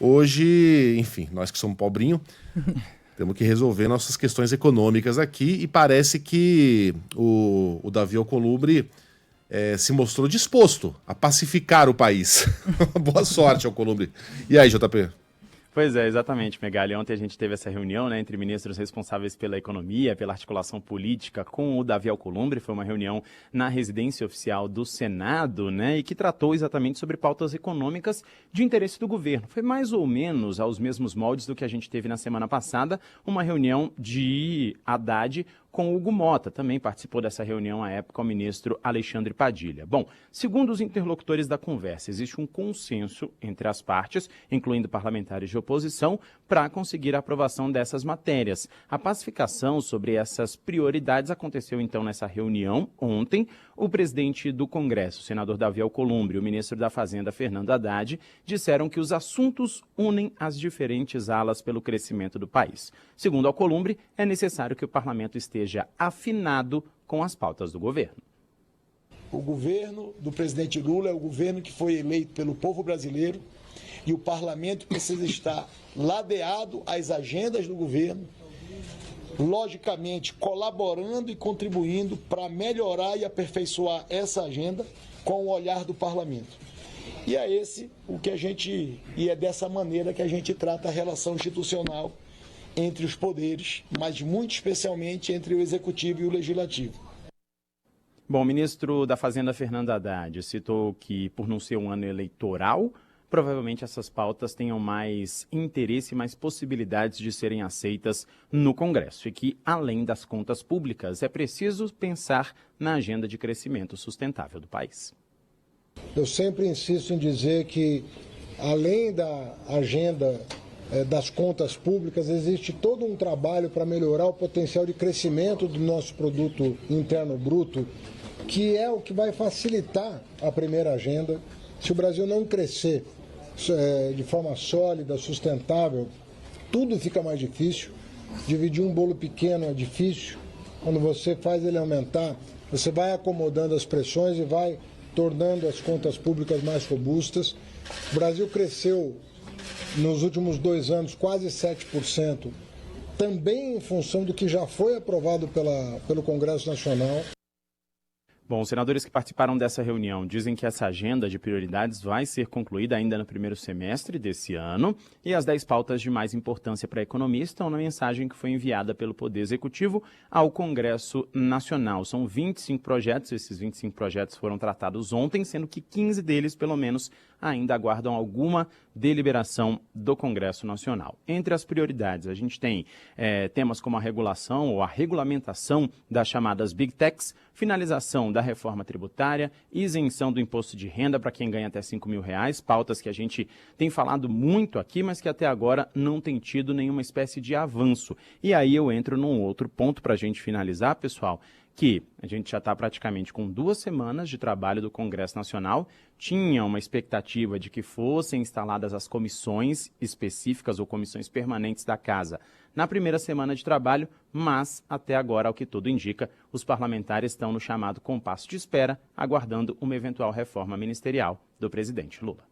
Hoje, enfim, nós que somos pobrinho, temos que resolver nossas questões econômicas aqui e parece que o Davi Alcolumbre se mostrou disposto a pacificar o país. Boa sorte, Alcolumbre. E aí, JP? Pois é, exatamente, Megali. Ontem a gente teve essa reunião, né, entre ministros responsáveis pela economia, pela articulação política com o Davi Alcolumbre. Foi uma reunião na residência oficial do Senado, né, e que tratou exatamente sobre pautas econômicas de interesse do governo. Foi mais ou menos aos mesmos moldes do que a gente teve na semana passada, uma reunião de Haddad com Hugo Mota. Também participou dessa reunião à época o ministro Alexandre Padilha. Bom, segundo os interlocutores da conversa, existe um consenso entre as partes, incluindo parlamentares de oposição, para conseguir a aprovação dessas matérias. A pacificação sobre essas prioridades aconteceu então nessa reunião ontem. O presidente do Congresso, o senador Davi Alcolumbre, e o ministro da Fazenda, Fernando Haddad, disseram que os assuntos unem as diferentes alas pelo crescimento do país. Segundo Alcolumbre, é necessário que o parlamento esteja afinado com as pautas do governo. O governo do presidente Lula é o governo que foi eleito pelo povo brasileiro e o parlamento precisa estar ladeado às agendas do governo, logicamente colaborando e contribuindo para melhorar e aperfeiçoar essa agenda com o olhar do parlamento. E é é dessa maneira que a gente trata a relação institucional entre os poderes, mas muito especialmente entre o executivo e o legislativo. Bom, o ministro da Fazenda, Fernando Haddad, citou que, por não ser um ano eleitoral, provavelmente essas pautas tenham mais interesse e mais possibilidades de serem aceitas no Congresso e que, além das contas públicas, é preciso pensar na agenda de crescimento sustentável do país. Eu sempre insisto em dizer que, além da agenda das contas públicas, existe todo um trabalho para melhorar o potencial de crescimento do nosso produto interno bruto, que é o que vai facilitar a primeira agenda. Se o Brasil não crescer de forma sólida, sustentável, tudo fica mais difícil. Dividir um bolo pequeno é difícil. Quando você faz ele aumentar, você vai acomodando as pressões e vai tornando as contas públicas mais robustas. O Brasil cresceu nos últimos 2 anos quase 7%, também em função do que já foi aprovado pelo Congresso Nacional. Bom, os senadores que participaram dessa reunião dizem que essa agenda de prioridades vai ser concluída ainda no primeiro semestre desse ano e as 10 pautas de mais importância para a economia estão na mensagem que foi enviada pelo Poder Executivo ao Congresso Nacional. São 25 projetos, esses 25 projetos foram tratados ontem, sendo que 15 deles, pelo menos, ainda aguardam alguma deliberação do Congresso Nacional. Entre as prioridades, a gente tem temas como a regulação ou a regulamentação das chamadas Big Techs, finalização da reforma tributária, isenção do imposto de renda para quem ganha até R$5.000, pautas que a gente tem falado muito aqui, mas que até agora não tem tido nenhuma espécie de avanço. E aí eu entro num outro ponto para a gente finalizar, pessoal, que a gente já está praticamente com 2 semanas de trabalho do Congresso Nacional, tinha uma expectativa de que fossem instaladas as comissões específicas ou comissões permanentes da Casa na primeira semana de trabalho, mas até agora, ao que tudo indica, os parlamentares estão no chamado compasso de espera, aguardando uma eventual reforma ministerial do presidente Lula.